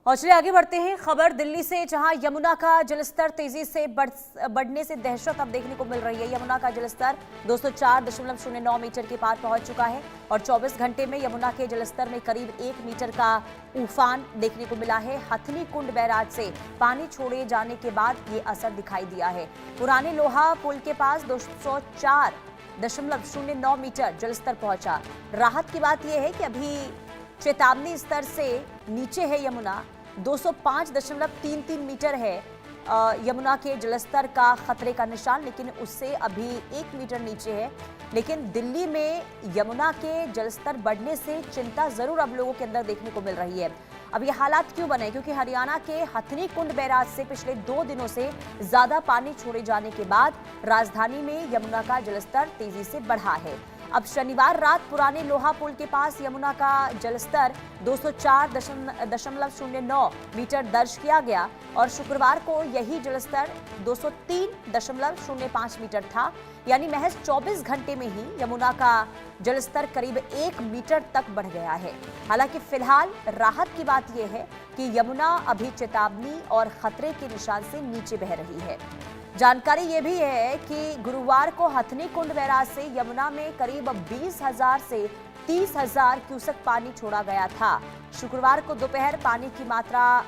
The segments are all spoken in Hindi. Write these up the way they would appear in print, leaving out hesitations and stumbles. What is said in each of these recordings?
और चलिए आगे बढ़ते हैं। खबर दिल्ली से, जहां यमुना का जलस्तर तेजी से बढ़ने से दहशत अब देखने को मिल रही है। यमुना का जलस्तर 204.09 मीटर के पार पहुंच चुका है और 24 घंटे में यमुना के जलस्तर में करीब 1 मीटर का उफान देखने को मिला है। हथनी कुंड बैराज से पानी छोड़े जाने के बाद ये असर दिखाई दिया है। पुराने लोहा पुल के पास 204.09 मीटर जलस्तर पहुंचा। राहत की बात यह है कि अभी चेतावनी स्तर से नीचे है यमुना। 205.33 मीटर है यमुना के जलस्तर का खतरे का निशान, लेकिन उससे अभी 1 मीटर नीचे है। लेकिन दिल्ली में यमुना के जलस्तर बढ़ने से चिंता जरूर अब लोगों के अंदर देखने को मिल रही है। अब ये हालात क्यों बने? क्योंकि हरियाणा के हथनी कुंड बैराज से पिछले 2 दिनों से ज्यादा पानी छोड़े जाने के बाद राजधानी में यमुना का जलस्तर तेजी से बढ़ा है। अब शनिवार रात पुराने लोहा पुल के पास यमुना का जलस्तर 204.09 मीटर दर्ज किया गया और शुक्रवार को यही जलस्तर 203.05 मीटर था। यानी महज 24 घंटे में ही यमुना का जलस्तर करीब 1 मीटर तक बढ़ गया है। हालांकि फिलहाल राहत की बात यह है कि यमुना अभी चेतावनी और खतरे के निशान से नीचे बह रही है। जानकारी ये भी है कि गुरुवार को हथनी कुंड बैराज से यमुना में करीब 20,000 से 30,000 क्यूसेक पानी छोड़ा गया था। शुक्रवार को दोपहर पानी की मात्रा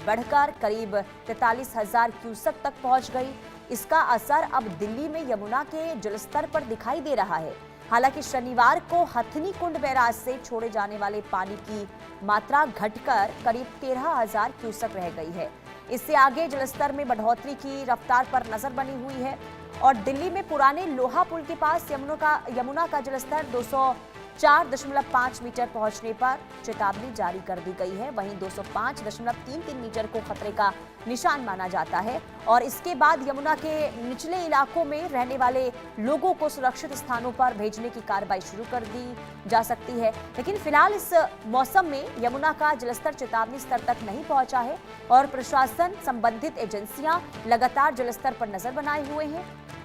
बढ़कर करीब 43,000 क्यूसेक तक पहुंच गई। इसका असर अब दिल्ली में यमुना के जलस्तर पर दिखाई दे रहा है। हालांकि शनिवार को हथनी कुंड बैराज से छोड़े जाने वाले पानी की मात्रा घटकर करीब 13,000 क्यूसेक रह गई है। इससे आगे जलस्तर में बढ़ोतरी की रफ्तार पर नजर बनी हुई है और दिल्ली में पुराने लोहा पुल के पास यमुना का जलस्तर 204.5 मीटर पहुंचने पर चेतावनी जारी कर दी गई है। वहीं 205.33 मीटर को खतरे का निशान माना जाता है और इसके बाद यमुना के निचले इलाकों में रहने वाले लोगों को सुरक्षित स्थानों पर भेजने की कार्रवाई शुरू कर दी जा सकती है। लेकिन फिलहाल इस मौसम में यमुना का जलस्तर चेतावनी स्तर तक नहीं पहुंचा है और प्रशासन, संबंधित एजेंसियां लगातार जलस्तर पर नजर बनाए हुए हैं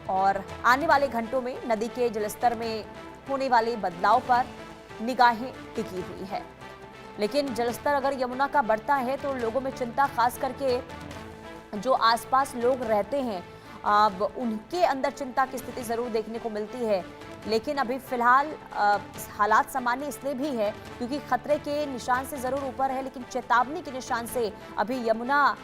और आने वाले घंटों में नदी के जलस्तर में होने वाले बदलाव पर निगाहें टिकी हुई है। लेकिन जलस्तर अगर यमुना का बढ़ता है तो लोगों में चिंता, खास करके जो आसपास लोग रहते हैं अब उनके अंदर चिंता की स्थिति जरूर देखने को मिलती है। लेकिन अभी फिलहाल हालात सामान्य इसलिए भी है क्योंकि खतरे के निशान से जरूर ऊपर है, लेकिन चेतावनी के निशान से अभी यमुना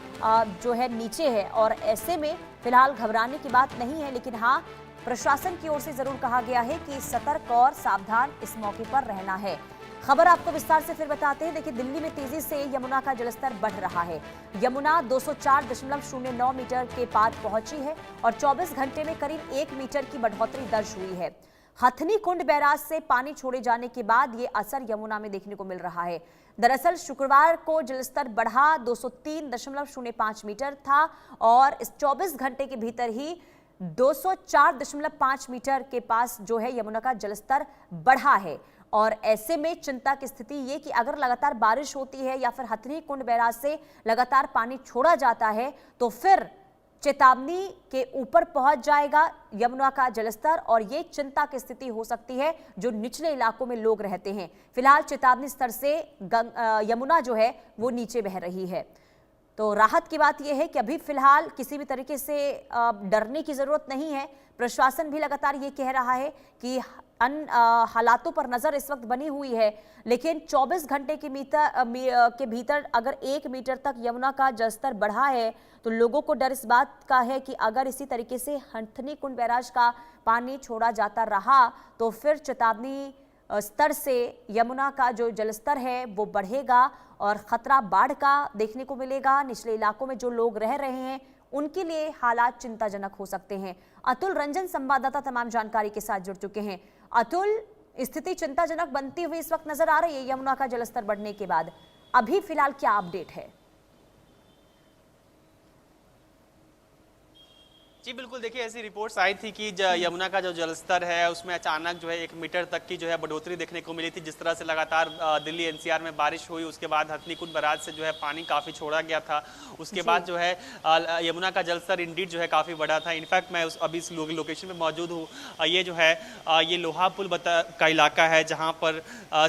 जो है नीचे है और ऐसे में फिलहाल घबराने की बात नहीं है। लेकिन हाँ, प्रशासन की ओर से जरूर कहा गया है कि सतर्क और सावधान इस मौके पर रहना है। खबर आपको विस्तार से फिर बताते हैं। देखिए, दिल्ली में तेजी से यमुना का जलस्तर बढ़ रहा है। यमुना 204.09 मीटर के पार पहुंची है और 24 घंटे में करीब 1 मीटर की बढ़ोतरी दर्ज हुई है। हथनी कुंड बैराज से पानी छोड़े जाने के बाद ये असर यमुना में देखने को मिल रहा है। दरअसल शुक्रवार को जलस्तर बढ़ा 203.05 मीटर था और इस 24 घंटे के भीतर ही 204.5 मीटर के पास जो है यमुना का जलस्तर बढ़ा है। और ऐसे में चिंता की स्थिति ये कि अगर लगातार बारिश होती है या फिर हथनी कुंड बैराज से लगातार पानी छोड़ा जाता है तो फिर चेतावनी के ऊपर पहुंच जाएगा यमुना का जलस्तर और ये चिंता की स्थिति हो सकती है जो निचले इलाकों में लोग रहते हैं। फिलहाल चेतावनी स्तर से यमुना जो है वो नीचे बह रही है। तो राहत की बात यह है कि अभी फिलहाल किसी भी तरीके से डरने की जरूरत नहीं है। प्रशासन भी लगातार ये कह रहा है कि हालातों पर नजर इस वक्त बनी हुई है, लेकिन 24 घंटे के भीतर अगर 1 मीटर तक यमुना का जलस्तर बढ़ा है तो लोगों को डर इस बात का है कि अगर इसी तरीके से हथनी कुंड बैराज का पानी छोड़ा जाता रहा तो फिर चेतावनी स्तर से यमुना का जो जलस्तर है वो बढ़ेगा और खतरा बाढ़ का देखने को मिलेगा। निचले इलाकों में जो लोग रह रहे हैं उनके लिए हालात चिंताजनक हो सकते हैं। अतुल रंजन संवाददाता तमाम जानकारी के साथ जुड़ चुके हैं। अतुल, स्थिति चिंताजनक बनती हुई इस वक्त नजर आ रही है यमुना का जलस्तर बढ़ने के बाद। अभी फिलहाल क्या अपडेट है? जी बिल्कुल, देखिए ऐसी रिपोर्ट्स आई थी कि यमुना का जो जलस्तर है उसमें अचानक जो है 1 मीटर तक की जो है बढ़ोतरी देखने को मिली थी। जिस तरह से लगातार दिल्ली एनसीआर में बारिश हुई, उसके बाद हथनीकुंड बैराज से जो है पानी काफ़ी छोड़ा गया था। उसके बाद जो है यमुना का जलस्तर इंडीड जो है काफ़ी बढ़ा था। इनफैक्ट मैं अभी इस लोकेशन में मौजूद हूँ। ये जो है ये लोहा पुल का इलाका है, जहाँ पर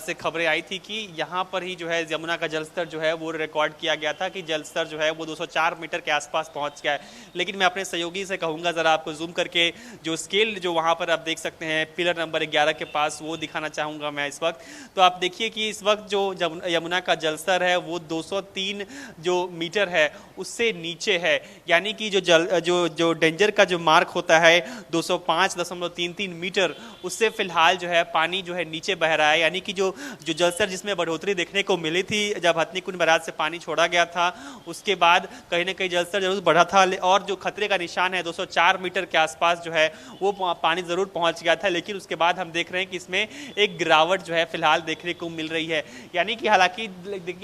से खबरें आई थी कि यहाँ पर ही जो है यमुना का जलस्तर जो है वो रिकॉर्ड किया गया था कि जलस्तर जो है वो 204 मीटर के आसपास पहुँच गया है। लेकिन मैं अपने सहयोगी से कहूँगा ज़रा आपको जूम करके जो स्केल जो वहाँ पर आप देख सकते हैं पिलर नंबर 11 के पास, वो दिखाना चाहूँगा मैं इस वक्त। तो आप देखिए कि इस वक्त जो यमुना का जलस्तर है वो 203 जो मीटर है उससे नीचे है। यानी कि जो डेंजर का जो मार्क होता है 205.33 मीटर, उससे फिलहाल जो है पानी जो है नीचे बह रहा है। यानी कि जो जलस्तर जिसमें बढ़ोतरी देखने को मिली थी जब हथनीकुंड बैराज से पानी छोड़ा गया था, उसके बाद कहीं ना कहीं जलस्तर जरूर बढ़ा था और जो खतरे का निशान है 204 मीटर के आसपास जो है वो पानी जरूर पहुंच गया था। लेकिन उसके बाद हम देख रहे हैं कि इसमें एक गिरावट जो है फिलहाल देखने को मिल रही है। यानी कि हालांकि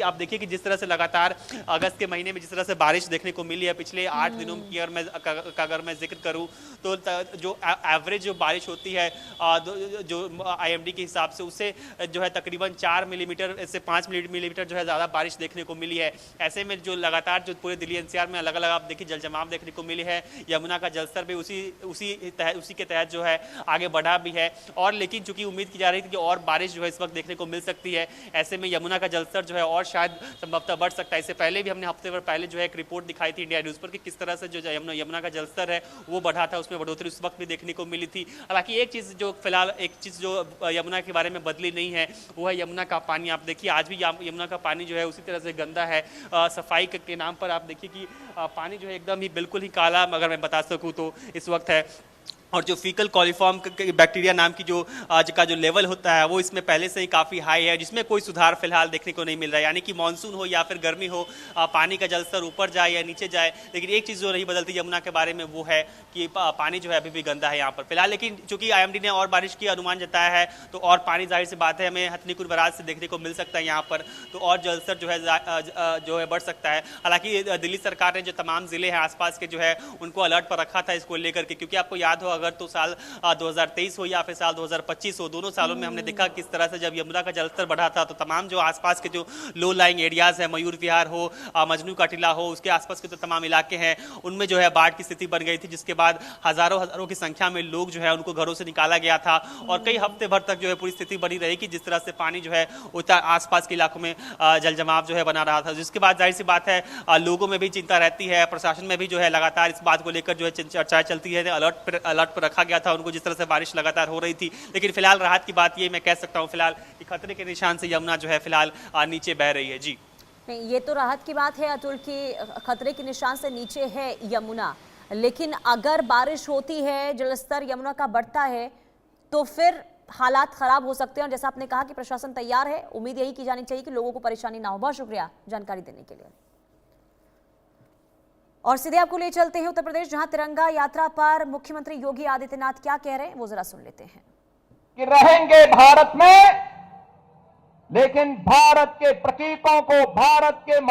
आप देखिए कि जिस तरह से लगातार अगस्त के महीने में जिस तरह से बारिश देखने को मिली है पिछले 8 दिनों की अगर मैं जिक्र करूं तो जो एवरेज जो बारिश होती है जो IMD के हिसाब से उससे जो है तकरीबन 4 मिलीमीटर से 5 मिलीमीटर जो है ज़्यादा बारिश देखने को मिली है। ऐसे में जो लगातार जो पूरे दिल्ली NCR में अलग अलग आप देखिए जल जमाव देखने को मिली है। यमुना का जलस्तर भी उसी के तहत जो है आगे बढ़ा भी है। और लेकिन चूंकि उम्मीद की जा रही थी कि और बारिश जो है इस वक्त देखने को मिल सकती है, ऐसे में यमुना का जलस्तर जो है और शायद संभवतः बढ़ सकता है। इससे पहले भी हमने हफ्ते भर पहले जो है एक रिपोर्ट दिखाई थी इंडिया न्यूज़ पर कि किस तरह से जो यमुना का जलस्तर है वो बढ़ा था, उसमें बढ़ोतरी उस वक्त भी देखने को मिली थी। हालांकि एक चीज़ जो यमुना के बारे में बदली नहीं है वो है यमुना का पानी। आप देखिए आज भी यमुना का पानी जो है उसी तरह से गंदा है। सफाई के नाम पर आप देखिए कि पानी जो है एकदम ही बिल्कुल ही काला, अगर मैं बता सकूं तो इस वक्त है। और जो फीकल कॉलीफॉर्म बैक्टीरिया नाम की जो आज का जो लेवल होता है वो इसमें पहले से ही काफ़ी हाई है, जिसमें कोई सुधार फिलहाल देखने को नहीं मिल रहा है। यानी कि मानसून हो या फिर गर्मी हो, पानी का जलस्तर ऊपर जाए या नीचे जाए, लेकिन एक चीज़ जो नहीं बदलती यमुना के बारे में वो है कि पानी जो है अभी भी गंदा है यहाँ पर फिलहाल। लेकिन चूंकि IMD ने और बारिश की अनुमान जताया है तो और पानी जाहिर सी बात है हमें हथनीकुंड बैराज से देखने को मिल सकता है यहाँ पर, तो और जलस्तर जो है बढ़ सकता है। हालांकि दिल्ली सरकार ने जो तमाम जिले हैं आसपास के जो है उनको अलर्ट पर रखा था इसको लेकर के, क्योंकि आपको याद हो अगर तो साल 2023 हो या फिर साल 2025 हो, दोनों सालों में हमने देखा किस तरह से जब यमुना का जलस्तर बढ़ा था तो तमाम जो आसपास के जो लो लाइंग एरियाज है, मयूर विहार हो, मजनू का टीला हो, उसके आसपास के जो तमाम इलाके हैं उनमें जो है बाढ़ की स्थिति बन गई थी, जिसके बाद हजारों की संख्या में लोग जो है उनको घरों से निकाला गया था और कई हफ्ते भर तक जो है पूरी स्थिति बनी रही कि जिस तरह से पानी जो है आसपास के इलाकों में जल जमाव जो है बना रहा था। जिसके बाद जाहिर सी बात है लोगों में भी चिंता रहती है, प्रशासन में भी जो है लगातार इस बात को लेकर जो है चर्चाएं चलती है। अलर्ट पर रखा गया था उनको जिस तरह से बारिश लगातार हो रही थी। लेकिन फिलहाल राहत की बात ये मैं कह सकता हूं फिलहाल कि खतरे के निशान से यमुना जो है फिलहाल नीचे बह रही है। जी नहीं, ये तो राहत की बात है अतुल की खतरे के निशान से नीचे है यमुना, लेकिन अगर बारिश होती है, जलस्तर यमुना का बढ़ता है तो फिर हालात खराब हो सकते हैं। और जैसा आपने कहा कि प्रशासन तैयार है, उम्मीद यही की जानी चाहिए कि लोगों को परेशानी ना हो। बहुत शुक्रिया जानकारी देने के लिए। और सीधे आपको ले चलते हैं उत्तर प्रदेश, जहां तिरंगा यात्रा पर मुख्यमंत्री योगी आदित्यनाथ क्या कह रहे हैं वो जरा सुन लेते हैं। कि रहेंगे भारत में, लेकिन भारत के प्रतीकों को, भारत के